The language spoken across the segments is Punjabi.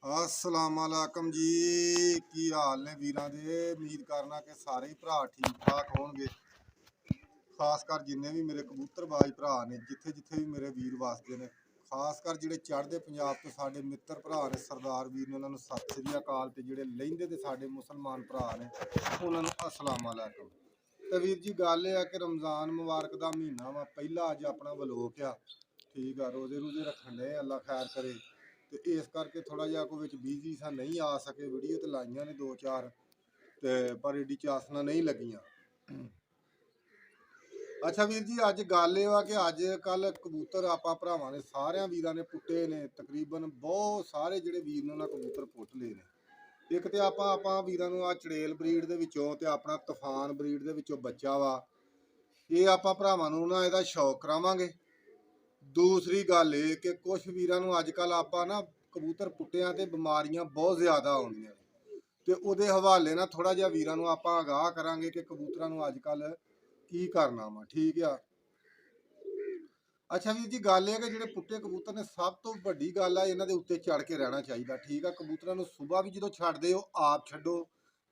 अस्सलाम वालेकुम जी। की हाल ने वीरां दे। उम्मीद करना कि सारे ही भरा ठीक ठाक होणगे। खास कर जिन्ने भी मेरे कबूतरबाज भरा ने जिथे जिथे भी मेरे वीर वसदे ने, खास कर जिहड़े चढ़दे पंजाब तो साडे मित्र भरा ने सरदार वीर ने, उन्होंने सत श्री अकाल। ते जिहड़े लहिंदे ते साडे मुसलमान भरा ने, उन्होंने अस्सलाम वालेकुम। ते वीर जी गल ये कि रमज़ान मुबारक दा महीना वा, पहला अज अपना वलोक आ। ठीक आ, रोजे रूजे रखन डे, अल्लाह खैर करे। तो इस करके थोड़ा जिहा कोई बिजी सा, नहीं आ सके। वीडियो तो लाइया ने दो चार, तो पर एडी चासना नहीं लगियां। अच्छा वीर जी, अज गल ये कि अज कल कबूतर आपां भरावां ने सारियां वीरां ने पुट्टे ने, तकरीबन बहुत सारे जिहड़े वीर ने उन्हां कबूतर पुੱਟ लए ने। एक तो आपां वीरां नूं आ चड़ेल ब्रीड दे विचों ते अपना तूफान ब्रीड दे विचों बच्चा वा, ये आपां भरावां नूं ना इहदा शौक करावांगे। दूसरी गल ये कि कुछ वीरां नूं अजकल आपां ना कबूतर पुट्टियां ते बीमारियां बहुत ज़्यादा आउंदियां ने, ते उहदे हवाले नाल थोड़ा जिहा वीरां नूं आपां आगाह करांगे कि कबूतरां नूं अजकल की करना वा। ठीक आ। अच्छा वीर जी, गल ये कि जिहड़े पुट्टे कबूतर ने, सब तो वड्डी गल आ इन्हां दे उत्ते चढ़ के रहना चाहिदा। ठीक आ। कबूतरां नूं सुबह भी जदों छड्डदे हो आप छड्डो,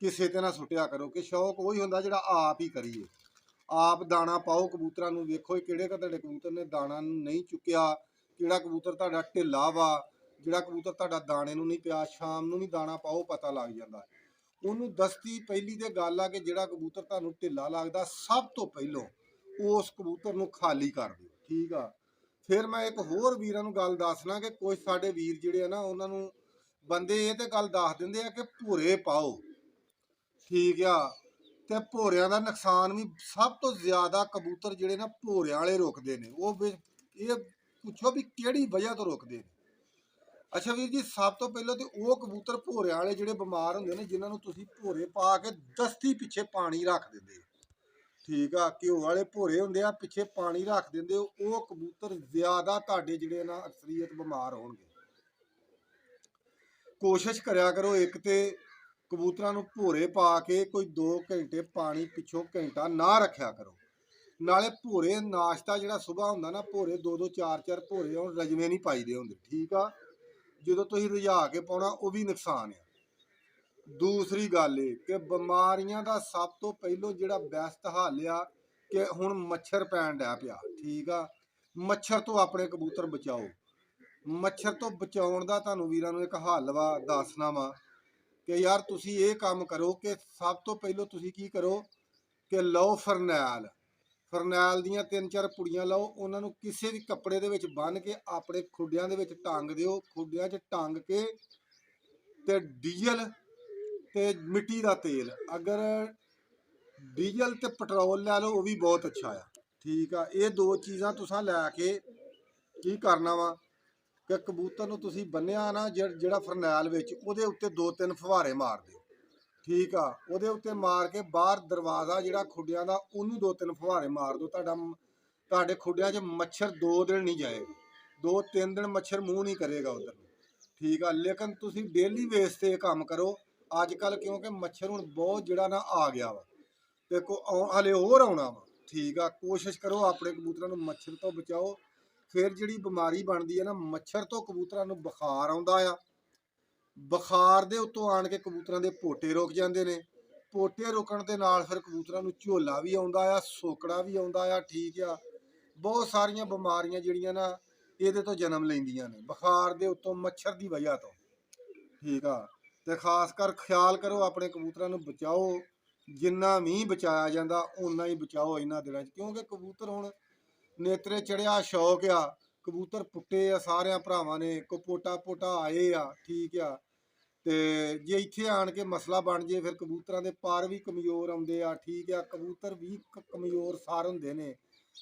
किसे ते ना सुट्टिया करो, कि शौक ਉਹੀ ਹੁੰਦਾ ਜਿਹੜਾ आप ही करिए। आप दाना पाओ कबूतरां नूं। वेखो किहड़े ਤੁਹਾਡੇ कबूतर ने दाना नहीं चुक्या, ਕਿਹੜਾ कबूतर ਤੁਹਾਡਾ ਢਿੱਲਾ ਵਾ, ਜਿਹੜਾ कबूतर ਤੁਹਾਡਾ दाने ਨੂੰ ਨਹੀਂ ਪਿਆ, ਸ਼ਾਮ ਨੂੰ ਨਹੀਂ दाना ਪਾਓ, ਪਤਾ ਲੱਗ ਜਾਂਦਾ। ਉਹਨੂੰ ਦਸਤੀ ਪਹਿਲੀ ਤੇ ਗੱਲ ਆ ਕਿ ਜਿਹੜਾ ਕਬੂਤਰ ਤੁਹਾਨੂੰ ਢਿੱਲਾ ਲੱਗਦਾ, ਸਭ ਤੋਂ ਪਹਿਲੋਂ ਉਸ ਕਬੂਤਰ ਨੂੰ ਖਾਲੀ ਕਰ ਦਿਓ। ਠੀਕ ਆ। ਫਿਰ ਮੈਂ ਇੱਕ ਹੋਰ ਵੀਰਾਂ ਨੂੰ ਗੱਲ ਦੱਸਣਾ ਕਿ ਕੁਝ ਸਾਡੇ ਵੀਰ ਜਿਹੜੇ ਆ ਨਾ, ਉਹਨਾਂ ਨੂੰ ਬੰਦੇ ਇਹ ਤੇ ਗੱਲ ਦੱਸ ਦਿੰਦੇ ਆ ਕਿ ਭੂਰੇ ਪਾਓ। ਠੀਕ ਆ। ਤੇ ਭੋਰਿਆਂ ਦਾ ਨੁਕਸਾਨ ਵੀ ਸਭ ਤੋਂ ਜ਼ਿਆਦਾ ਕਬੂਤਰ ਜਿਹੜੇ ਨਾ ਭੋਰਿਆਂ ਵਾਲੇ ਰੁਕਦੇ ਨੇ। ਉਹ ਇਹ ਪੁੱਛੋ ਵੀ ਕਿਹੜੀ ਵਜ੍ਹਾ ਤੋਂ ਰੁਕਦੇ ਨੇ। ਅੱਛਾ ਵੀਰ ਜੀ, ਸਭ ਤੋਂ ਪਹਿਲਾਂ ਤੇ ਉਹ ਕਬੂਤਰ ਭੋਰਿਆਂ ਵਾਲੇ ਜਿਹੜੇ ਬਿਮਾਰ ਹੁੰਦੇ ਨੇ, ਜਿਨ੍ਹਾਂ ਨੂੰ ਤੁਸੀਂ ਭੋਰੇ ਪਾ ਕੇ ਦਸਤੀ ਪਿੱਛੇ ਪਾਣੀ ਰੱਖ ਦਿੰਦੇ ਹੋ। ਠੀਕ ਆ। ਘਿਓ ਵਾਲੇ ਭੋਰੇ ਹੁੰਦੇ ਆ, ਪਿੱਛੇ ਪਾਣੀ ਰੱਖ ਦਿੰਦੇ ਹੋ, ਉਹ ਕਬੂਤਰ ਜ਼ਿਆਦਾ ਤੁਹਾਡੇ ਜਿਹੜੇ ਨਾ ਅਕਸਰੀਅਤ ਬਿਮਾਰ ਹੋਣਗੇ। ਕੋਸ਼ਿਸ਼ ਕਰਿਆ ਕਰੋ ਇੱਕ ਤੇ ਕਬੂਤਰਾਂ ਨੂੰ ਭੋਰੇ ਪਾ ਕੇ ਕੋਈ 2 ਘੰਟੇ ਪਾਣੀ ਪਿੱਛੋਂ ਘੰਟਾ ਨਾ ਰੱਖਿਆ ਕਰੋ। ਨਾਲੇ ਭੋਰੇ ਨਾਸ਼ਤਾ ਜਿਹੜਾ ਸੁਬਾਹ ਹੁੰਦਾ ਨਾ, ਭੋਰੇ 2-2 4-4 ਭੋਰੇ ਹੁਣ ਰਜਵੇਂ ਨਹੀਂ ਪਾਈਦੇ ਹੁੰਦੇ। ਠੀਕ ਆ। ਜਦੋਂ ਤੁਸੀਂ ਰੁਝਾ ਕੇ ਪਾਉਣਾ, ਉਹ ਵੀ ਨੁਕਸਾਨ ਆ। ਦੂਸਰੀ ਗੱਲ ਇਹ ਕਿ ਬਿਮਾਰੀਆਂ ਦਾ ਸਭ ਤੋਂ ਪਹਿਲੋਂ ਜਿਹੜਾ ਬੈਸਟ ਹੱਲ ਆ ਕਿ ਹੁਣ ਮੱਛਰ ਪੈਣ ਡਿਆ ਪਿਆ। ਠੀਕ ਆ। ਮੱਛਰ ਤੋਂ ਆਪਣੇ ਕਬੂਤਰ ਬਚਾਓ। ਮੱਛਰ ਤੋਂ ਬਚਾਉਣ ਦਾ ਤੁਹਾਨੂੰ ਵੀਰਾਂ ਨੂੰ ਇੱਕ ਹੱਲ ਵਾ ਦੱਸਣਾ ਵਾ ਕਿ ਯਾਰ ਤੁਸੀਂ ਇਹ ਕੰਮ ਕਰੋ ਕਿ ਸਭ ਤੋਂ ਪਹਿਲੋਂ ਤੁਸੀਂ ਕੀ ਕਰੋ ਕਿ ਲਓ ਫਰਨੈਲ। ਫਰਨੈਲ ਦੀਆਂ 3-4 ਪੁੜੀਆਂ ਲਓ, ਉਹਨਾਂ ਨੂੰ ਕਿਸੇ ਵੀ ਕੱਪੜੇ ਦੇ ਵਿੱਚ ਬੰਨ੍ਹ ਕੇ ਆਪਣੇ ਖੁੱਡਿਆਂ ਦੇ ਵਿੱਚ ਟੰਗ ਦਿਓ। ਖੁੱਡਿਆਂ 'ਚ ਟੰਗ ਕੇ ਤੇ ਡੀਜ਼ਲ ਤੇ ਮਿੱਟੀ ਦਾ ਤੇਲ, ਅਗਰ ਡੀਜ਼ਲ ਤੇ ਪੈਟਰੋਲ ਲੈ ਲਓ, ਉਹ ਵੀ ਬਹੁਤ ਅੱਛਾ ਆ। ਠੀਕ ਆ। ਇਹ ਦੋ ਚੀਜ਼ਾਂ ਤੁਸੀਂ ਲੈ ਕੇ ਕੀ ਕਰਨਾ ਵਾ ਕਿ ਕਬੂਤਰ ਨੂੰ ਤੁਸੀਂ ਬੰਨਿਆ ਨਾ, ਜਿਹੜਾ ਫਰਨੈਲ ਵਿੱਚ, ਉਹਦੇ ਉੱਤੇ 2-3 ਫੁਹਾਰੇ ਮਾਰ ਦਿਓ। ਠੀਕ ਆ। ਉਹਦੇ ਉੱਤੇ ਮਾਰ ਕੇ ਬਾਹਰ ਦਰਵਾਜ਼ਾ ਜਿਹੜਾ ਖੁੱਡਿਆਂ ਦਾ, ਉਹਨੂੰ 2-3 ਫੁਹਾਰੇ ਮਾਰ ਦਿਓ। ਤੁਹਾਡੇ ਖੁੱਡਿਆਂ 'ਚ ਮੱਛਰ 2 ਦਿਨ ਨਹੀਂ ਜਾਏਗਾ, 2-3 ਦਿਨ ਮੱਛਰ ਮੂੰਹ ਨਹੀਂ ਕਰੇਗਾ ਉੱਧਰ ਨੂੰ। ਠੀਕ ਆ। ਲੇਕਿਨ ਤੁਸੀਂ ਡੇਲੀ ਬੇਸ 'ਤੇ ਇਹ ਕੰਮ ਕਰੋ ਅੱਜ ਕੱਲ੍ਹ, ਕਿਉਂਕਿ ਮੱਛਰ ਹੁਣ ਬਹੁਤ ਜਿਹੜਾ ਨਾ ਆ ਗਿਆ ਵਾ, ਤੇ ਹਲੇ ਹੋਰ ਆਉਣਾ ਵਾ। ਠੀਕ ਆ। ਕੋਸ਼ਿਸ਼ ਕਰੋ ਆਪਣੇ ਕਬੂਤਰਾਂ ਨੂੰ ਮੱਛਰ ਤੋਂ ਬਚਾਓ। ਫਿਰ ਜਿਹੜੀ ਬਿਮਾਰੀ ਬਣਦੀ ਹੈ ਨਾ, ਮੱਛਰ ਤੋਂ ਕਬੂਤਰਾਂ ਨੂੰ ਬੁਖਾਰ ਆਉਂਦਾ ਆ। ਬੁਖਾਰ ਦੇ ਉੱਤੋਂ ਆਣ ਕੇ ਕਬੂਤਰਾਂ ਦੇ ਪੋਟੇ ਰੁਕ ਜਾਂਦੇ ਨੇ। ਪੋਟੇ ਰੁਕਣ ਦੇ ਨਾਲ ਫਿਰ ਕਬੂਤਰਾਂ ਨੂੰ ਝੋਲਾ ਵੀ ਆਉਂਦਾ ਆ, ਸੋਕੜਾ ਵੀ ਆਉਂਦਾ ਆ। ਠੀਕ ਆ। ਬਹੁਤ ਸਾਰੀਆਂ ਬਿਮਾਰੀਆਂ ਜਿਹੜੀਆਂ ਨਾ ਇਹਦੇ ਤੋਂ ਜਨਮ ਲੈਂਦੀਆਂ ਨੇ, ਬੁਖਾਰ ਦੇ ਉੱਤੋਂ ਮੱਛਰ ਦੀ ਵਜ੍ਹਾ ਤੋਂ। ਠੀਕ ਆ। ਤੇ ਖਾਸ ਕਰ ਖਿਆਲ ਕਰੋ ਆਪਣੇ ਕਬੂਤਰਾਂ ਨੂੰ ਬਚਾਓ। ਜਿੰਨਾ ਵੀ ਬਚਾਇਆ ਜਾਂਦਾ ਓਨਾ ਹੀ ਬਚਾਓ ਇਹਨਾਂ ਦਿਨਾਂ 'ਚ, ਕਿਉਂਕਿ ਕਬੂਤਰ ਹੁਣ ਨੇਤਰੇ ਚੜਿਆ ਸ਼ੌਕ ਆ। ਕਬੂਤਰ ਪੁੱਟੇ ਆ ਸਾਰਿਆਂ ਭਰਾਵਾਂ ਨੇ, ਕੋ ਪੋਟਾ ਆਏ ਆ। ਠੀਕ ਆ। ਤੇ ਜੇ ਇੱਥੇ ਆਣ ਕੇ ਮਸਲਾ ਬਣ ਜੇ, ਫਿਰ ਕਬੂਤਰਾਂ ਦੇ ਪਰ ਵੀ ਕਮਜ਼ੋਰ ਆਉਂਦੇ ਆ। ਠੀਕ ਆ। ਕਬੂਤਰ ਵੀ ਕਮਜ਼ੋਰ ਸਾਰ ਹੁੰਦੇ ਨੇ।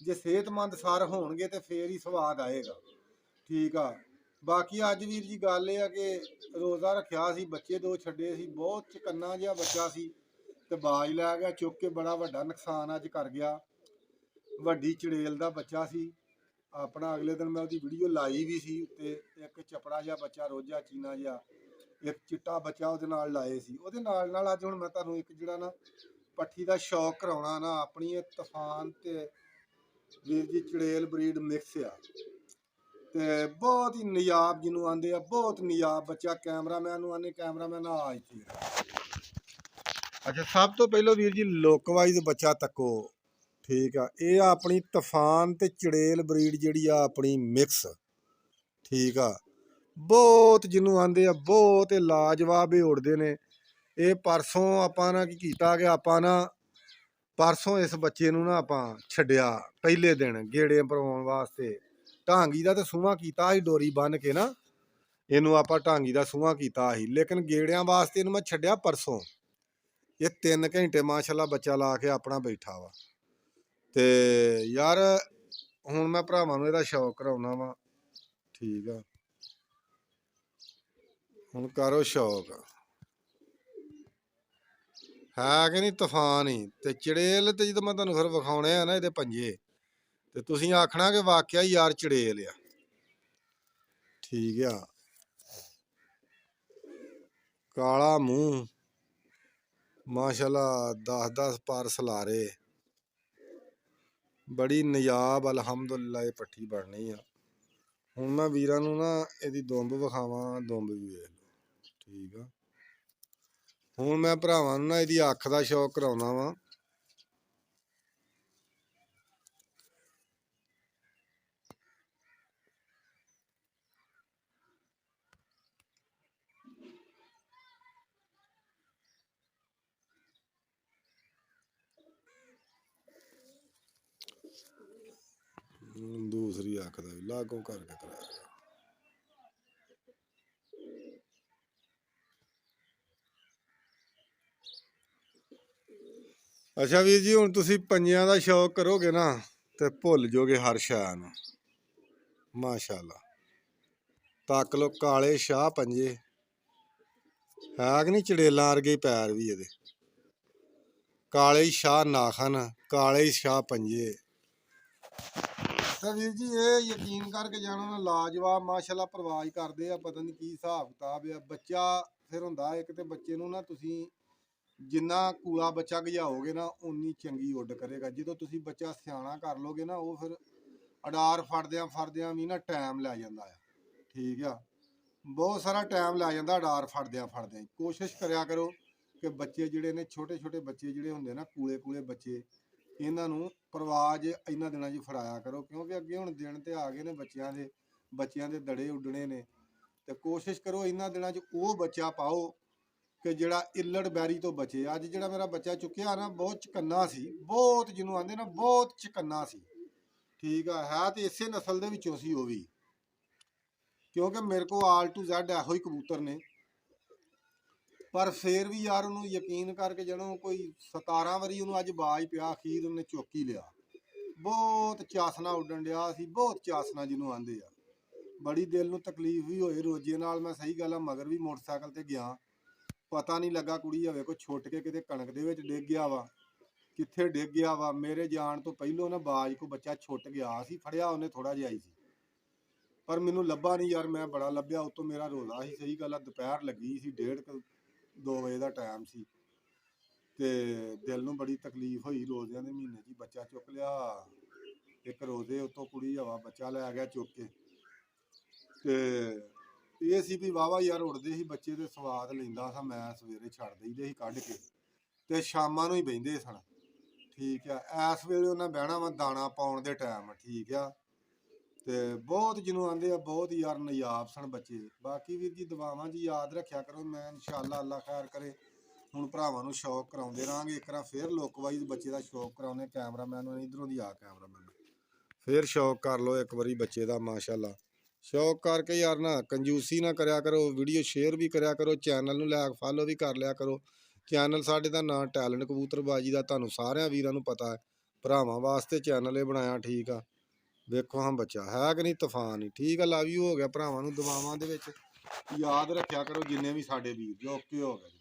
ਜੇ ਸਿਹਤਮੰਦ ਸਾਰ ਹੋਣਗੇ ਤੇ ਫੇਰ ਹੀ ਸਵਾਦ ਆਏਗਾ। ਠੀਕ ਆ। ਬਾਕੀ ਅੱਜ ਵੀਰ ਜੀ ਗੱਲ ਇਹ ਆ ਕਿ ਰੋਜ਼ਾ ਰੱਖਿਆ ਸੀ, ਬੱਚੇ 2 ਛੱਡੇ ਸੀ, ਬਹੁਤ ਚਕੰਨਾ ਜਿਹਾ ਬੱਚਾ ਸੀ ਤੇ ਬਾਜ ਲੈ ਗਿਆ ਚੁੱਕ ਕੇ, ਬੜਾ ਵੱਡਾ ਨੁਕਸਾਨ ਅੱਜ ਕਰ ਗਿਆ। ਵੱਡੀ ਚੜੇਲ ਦਾ ਬੱਚਾ ਸੀ ਆਪਣਾ। ਅਗਲੇ ਦਿਨ ਮੈਂ ਉਹਦੀ ਵੀਡੀਓ ਲਾਈ ਵੀ ਸੀ ਤੇ ਇੱਕ ਚਪੜਾ ਜਿਹਾ ਬੱਚਾ, ਰੋਜਾ ਚੀਨਾ ਜਿਹਾ, ਇੱਕ ਚਿੱਟਾ ਬੱਚਾ ਉਹਦੇ ਨਾਲ ਲਾਏ ਸੀ। ਉਹਦੇ ਨਾਲ ਅੱਜ ਹੁਣ ਮੈਂ ਤੁਹਾਨੂੰ ਇੱਕ ਜਿਹੜਾ ਨਾ ਪੱਠੀ ਦਾ ਸ਼ੌਕ ਕਰਾਉਣਾ ਨਾ, ਆਪਣੀ ਇਹ ਤੂਫਾਨ ਤੇ ਵੀਰ ਜੀ ਚੜੇਲ ਬਰੀਡ ਮਿਕਸ ਆ। ਤੇ ਬਹੁਤ ਹੀ ਨਿਯਾਬ ਜਿਹਨੂੰ ਆਂਦੇ ਆ, ਬਹੁਤ ਨਿਯਾਬ ਬੱਚਾ। ਕੈਮਰਾਮੈਨ ਨੂੰ ਆਨੇ, ਕੈਮਰਾਮੈਨ ਆ ਇੱਥੇ। ਅੱਛਾ, ਸਭ ਤੋਂ ਪਹਿਲਾਂ ਵੀਰ ਜੀ ਲੁੱਕ ਵਾਈਜ਼ ਬੱਚਾ ਤੱਕੋ, ਠੀਕ ਆ। ਇਹ ਆਪਣੀ ਤੂਫਾਨ ਤੇ ਚੜੇਲ ਬਰੀਡ ਜਿਹੜੀ ਆ ਆਪਣੀ ਮਿਕਸ, ਠੀਕ ਆ। ਬਹੁਤ ਜਿਹਨੂੰ ਆਂਦੇ ਆ, ਬਹੁਤ ਲਾਜਵਾਬ ਇਹ ਉੜਦੇ ਨੇ। ਇਹ ਪਰਸੋਂ ਆਪਾਂ ਨਾ ਕੀ ਕੀਤਾ ਕਿ ਆਪਾਂ ਨਾ ਪਰਸੋਂ ਇਸ ਬੱਚੇ ਨੂੰ ਨਾ ਆਪਾਂ ਛੱਡਿਆ ਪਹਿਲੇ ਦਿਨ ਗੇੜੇ ਭਰਵਾਉਣ ਵਾਸਤੇ। ਢਾਂਗੀ ਦਾ ਤਾਂ ਸੂਹਾ ਕੀਤਾ ਸੀ ਡੋਰੀ ਬੰਨ੍ਹ ਕੇ ਨਾ, ਇਹਨੂੰ ਆਪਾਂ ਢਾਂਗੀ ਦਾ ਸੂਹਾ ਕੀਤਾ ਸੀ, ਲੇਕਿਨ ਗੇੜਿਆਂ ਵਾਸਤੇ ਇਹਨੂੰ ਮੈਂ ਛੱਡਿਆ ਪਰਸੋਂ। ਇਹ 3 ਘੰਟੇ ਮਾਸ਼ਾਅੱਲਾ ਬੱਚਾ ਲਾ ਕੇ ਆਪਣਾ ਬੈਠਾ ਵਾ। ਤੇ ਯਾਰ ਹੁਣ ਮੈਂ ਭਰਾਵਾਂ ਨੂੰ ਇਹਦਾ ਸ਼ੌਕ ਕਰਾਉਣਾ ਵਾ, ਠੀਕ ਆ। ਹੁਣ ਕਰੋ ਸ਼ੌਕ, ਹੈ ਕਿ ਨਹੀਂ ਤੂਫਾਨ ਹੀ। ਤੇ ਚੜੇਲ ਤੇ ਜਦੋਂ ਮੈਂ ਤੁਹਾਨੂੰ ਫਿਰ ਵਿਖਾਉਣੇ ਆ ਨਾ ਇਹਦੇ ਪੰਜੇ, ਤੇ ਤੁਸੀਂ ਆਖਣਾ ਕਿ ਵਾਕਿਆ ਯਾਰ ਚੜੇਲ ਆ, ਠੀਕ ਆ। ਕਾਲਾ ਮੂੰਹ ਮਾਸ਼ਾਅੱਲਾ, 10-10 ਪਰ ਸਲਾਰੇ, ਬੜੀ ਨਿਯਾਬ ਅਲਹਮਦੁਲਿਲਾ ਇਹ ਪੱਠੀ ਬਣਨੀ ਆ। ਹੁਣ ਮੈਂ ਵੀਰਾਂ ਨੂੰ ਨਾ ਇਹਦੀ ਦੁੰਬ ਵਿਖਾਵਾਂ, ਦੁੰਬ ਵੀ ਵੇਖ ਲਓ, ਠੀਕ ਆ। ਹੁਣ ਮੈਂ ਭਰਾਵਾਂ ਨੂੰ ਨਾ ਇਹਦੀ ਅੱਖ ਦਾ ਸ਼ੌਕ ਕਰਾਉਣਾ ਵਾ। ਦੂਸਰੀ ਅੱਖ ਦਾ ਵੀ ਲਾਗੋਂ ਕਰਕੇ ਕਰਾਇਆ। ਅੱਛਾ ਵੀਰ ਜੀ, ਹੁਣ ਤੁਸੀਂ ਪੰਜਿਆਂ ਦਾ ਸ਼ੌਕ ਕਰੋਗੇ ਨਾ ਤੇ ਭੁੱਲ ਜਾਓਗੇ ਹਰ ਸ਼ੈ ਨੂੰ। ਮਾਸ਼ਾਅੱਲਾ ਤੱਕ ਲੋ, ਕਾਲੇ ਸ਼ਾਹ ਪੰਜੇ, ਹੈ ਕਿ ਨਹੀਂ ਚੜੇਲਾਂ ਵਰਗੇ ਪੈਰ ਵੀ ਇਹਦੇ, ਕਾਲੇ ਸ਼ਾਹ ਨਾਖਨ, ਕਾਲੇ ਸ਼ਾਹ ਪੰਜੇ। ਤਾਂ ਵੀਰ ਜੀ ਇਹ ਯਕੀਨ ਕਰਕੇ ਜਾਣੋ ਨਾ, ਲਾਜਵਾਬ ਮਾਸ਼ਾਅੱਲਾ ਪਰਵਾਜ਼ ਕਰਦੇ ਆ। ਪਤਾ ਨਹੀਂ ਕੀ ਹਿਸਾਬ ਕਿਤਾਬ ਆ। ਬੱਚਾ ਫਿਰ ਹੁੰਦਾ ਇੱਕ ਤੇ ਬੱਚੇ ਨੂੰ ਨਾ ਤੁਸੀਂ ਜਿੰਨਾ ਕੂਲਾ ਬੱਚਾ ਗਜਾਓਗੇ ਨਾ ਉਨੀ ਚੰਗੀ ਉੱਡ ਕਰੇਗਾ। ਜਦੋਂ ਤੁਸੀਂ ਬੱਚਾ ਸਿਆਣਾ ਕਰ ਲੋਗੇ ਨਾ, ਉਹ ਫਿਰ ਅਡਾਰ ਫੜਦਿਆਂ ਵੀ ਨਾ ਟਾਈਮ ਲੈ ਜਾਂਦਾ ਆ, ਠੀਕ ਆ। ਬਹੁਤ ਸਾਰਾ ਟਾਈਮ ਲੈ ਜਾਂਦਾ ਅਡਾਰ ਫੜਦਿਆਂ। ਕੋਸ਼ਿਸ਼ ਕਰਿਆ ਕਰੋ ਕਿ ਬੱਚੇ ਜਿਹੜੇ ਨੇ, ਛੋਟੇ ਛੋਟੇ ਬੱਚੇ ਜਿਹੜੇ ਹੁੰਦੇ ਨਾ, ਕੂਲੇ ਬੱਚੇ, ਇਹਨਾਂ ਨੂੰ ਪਰਵਾਜ਼ ਇਹਨਾਂ ਦਿਨਾਂ 'ਚ ਫੜਾਇਆ ਕਰੋ, ਕਿਉਂਕਿ ਅੱਗੇ ਹੁਣ ਦਿਨ ਤੇ ਆ ਗਏ ਨੇ ਬੱਚਿਆਂ ਦੇ ਦੜੇ ਉੱਡਣੇ ਨੇ। ਤੇ ਕੋਸ਼ਿਸ਼ ਕਰੋ ਇਹਨਾਂ ਦਿਨਾਂ 'ਚ ਉਹ ਬੱਚਾ ਪਾਓ ਕਿ ਜਿਹੜਾ ਇੱਲੜ ਬੈਰੀ ਤੋਂ ਬਚੇ। ਅੱਜ ਜਿਹੜਾ ਮੇਰਾ ਬੱਚਾ ਚੁੱਕਿਆ ਨਾ, ਬਹੁਤ ਚਕੰਨਾ ਸੀ, ਬਹੁਤ ਜਿਹਨੂੰ ਆਂਦੇ ਨਾ ਬਹੁਤ ਚਕੰਨਾ ਸੀ, ਠੀਕ ਆ। ਹੈ ਤੇ ਇਸੇ ਨਸਲ ਦੇ ਵਿੱਚੋਂ ਸੀ ਉਹ ਵੀ, ਕਿਉਂਕਿ ਮੇਰੇ ਕੋਲ ਆਲ ਟੂ ਜ਼ੈਡ ਇਹੋ ਹੀ ਕਬੂਤਰ ਨੇ। ਪਰ ਫੇਰ ਵੀ ਯਾਰ ਉਹਨੂੰ ਯਕੀਨ ਕਰਕੇ ਜਦੋਂ ਕੋਈ 17 ਵਾਰੀ ਉਹਨੂੰ ਅੱਜ ਬਾਜ ਪਿਆ, ਅਖੀਰ ਉਹਨੇ ਚੁੱਕ ਹੀ ਲਿਆ। ਬਹੁਤ ਚਾਸਨਾ ਉੱਡਣ ਡਿਆ ਸੀ, ਬਹੁਤ ਚਾਸਨਾ ਜਿਹਨੂੰ ਆਂਦੇ ਆ। ਬੜੀ ਦਿਲ ਨੂੰ ਤਕਲੀਫ ਵੀ ਹੋਏ ਰੋਜੇ ਨਾਲ। ਮੈਂ ਸਹੀ ਗੱਲ ਆ, ਮਗਰ ਵੀ ਮੋਟਰਸਾਈਕਲ ਤੇ ਗਿਆ, ਪਤਾ ਨਹੀਂ ਲੱਗਾ ਕੁੜੀ ਹੋਵੇ ਕੋਈ ਛੁੱਟ ਕੇ ਕਿਤੇ ਕਣਕ ਦੇ ਵਿੱਚ ਡਿੱਗ ਗਿਆ ਵਾ, ਕਿੱਥੇ ਡਿੱਗ ਗਿਆ ਵਾ। ਮੇਰੇ ਜਾਣ ਤੋਂ ਪਹਿਲੋਂ ਨਾ ਬਾਜ ਕੋ ਬੱਚਾ ਛੁੱਟ ਗਿਆ ਸੀ, ਫੜਿਆ ਉਹਨੇ ਥੋੜਾ ਜਿਹਾ ਹੀ ਸੀ, ਪਰ ਮੈਨੂੰ ਲੱਭਾ ਨਹੀਂ ਯਾਰ। ਮੈਂ ਬੜਾ ਲੱਭਿਆ, ਉਤੋਂ ਮੇਰਾ ਰੋਲਾ ਸੀ। ਸਹੀ ਗੱਲ ਆ, ਦੁਪਹਿਰ ਲੱਗੀ ਸੀ, 1:30-2 ਵਜੇ ਦਾ ਟਾਈਮ ਸੀ, ਤੇ ਦਿਲ ਨੂੰ ਬੜੀ ਤਕਲੀਫ ਹੋਈ। ਰੋਜ਼ਿਆਂ ਦੇ ਮਹੀਨੇ 'ਚ ਹੀ ਬੱਚਾ ਚੁੱਕ ਲਿਆ। ਇੱਕ ਰੋਜ਼ੇ ਉਤੋਂ ਕੁੜੀ ਹਵਾ ਬੱਚਾ ਲੈ ਗਿਆ ਚੁੱਕ ਕੇ। ਤੇ ਇਹ ਸੀ ਵੀ ਵਾਹਵਾ ਯਾਰ ਉੱਡਦੇ ਸੀ ਬੱਚੇ, ਤੇ ਸਵਾਦ ਲੈਂਦਾ ਸਾਂ ਮੈਂ। ਸਵੇਰੇ ਛੱਡ ਦਈਦੇ ਸੀ ਕੱਢ ਕੇ, ਤੇ ਸ਼ਾਮਾਂ ਨੂੰ ਹੀ ਬਹਿੰਦੇ ਸਨ, ਠੀਕ ਆ। ਇਸ ਵੇਲੇ ਉਹਨਾਂ ਬਹਿਣਾ ਵਾ ਦਾਣਾ ਪਾਉਣ ਦੇ ਟਾਈਮ, ਠੀਕ ਆ। ਤੇ ਬਹੁਤ ਜਿਹਨੂੰ ਆਂਦੇ ਆ, ਬਹੁਤ ਯਾਰ ਨਯਾਬ ਸਨ ਬੱਚੇ। ਬਾਕੀ ਵੀਰ ਜੀ ਦੁਆਵਾਂ 'ਚ ਯਾਦ ਰੱਖਿਆ ਕਰੋ। ਮੈਂ ਇਨਸ਼ਾਅੱਲਾ ਅੱਲਾ ਖੈਰ ਕਰੇ ਹੁਣ ਭਰਾਵਾਂ ਨੂੰ ਸ਼ੌਕ ਕਰਾਉਂਦੇ ਰਹਾਂਗੇ। ਇੱਕ ਵਾਰ ਫੇਰ ਲੁੱਕ ਵਾਈਜ਼ ਬੱਚੇ ਦਾ ਸ਼ੌਕ ਕਰਾਉਂਦੇ। ਕੈਮਰਾਮੈਨ ਨੂੰ ਇਧਰੋਂ ਦੀ ਆ, ਕੈਮਰਾਮੈਨ ਫੇਰ ਸ਼ੌਕ ਕਰ ਲਓ ਇੱਕ ਵਾਰੀ ਬੱਚੇ ਦਾ। ਮਾਸ਼ਾਅੱਲਾ ਸ਼ੌਕ ਕਰਕੇ ਯਾਰ ਨਾ ਕੰਜੂਸੀ ਨਾ ਕਰਿਆ ਕਰੋ। ਵੀਡੀਓ ਸ਼ੇਅਰ ਵੀ ਕਰਿਆ ਕਰੋ, ਚੈਨਲ ਨੂੰ ਲਾਇਕ ਫਾਲੋ ਵੀ ਕਰ ਲਿਆ ਕਰੋ। ਚੈਨਲ ਸਾਡੇ ਦਾ ਨਾਂ ਟੈਲੈਂਟ ਕਬੂਤਰਬਾਜੀ ਦਾ, ਤੁਹਾਨੂੰ ਸਾਰਿਆਂ ਵੀਰਾਂ ਨੂੰ ਪਤਾ ਹੈ। ਭਰਾਵਾਂ ਵਾਸਤੇ ਚੈਨਲ ਇਹ ਬਣਾਇਆ, ਠੀਕ ਆ। ਵੇਖੋ ਹਾਂ ਬੱਚਾ ਹੈ ਕਿ ਨਹੀਂ ਤੂਫਾਨ ਹੀ, ਠੀਕ ਆ। ਲਵ ਯੂ ਹੋ ਗਿਆ ਭਰਾਵਾਂ ਨੂੰ। ਦੁਆਵਾਂ ਦੇ ਵਿੱਚ ਯਾਦ ਰੱਖਿਆ ਕਰੋ ਜਿੰਨੇ ਵੀ ਸਾਡੇ ਵੀਰ ਜੋ ਓਕੇ ਹੋ ਗਏ।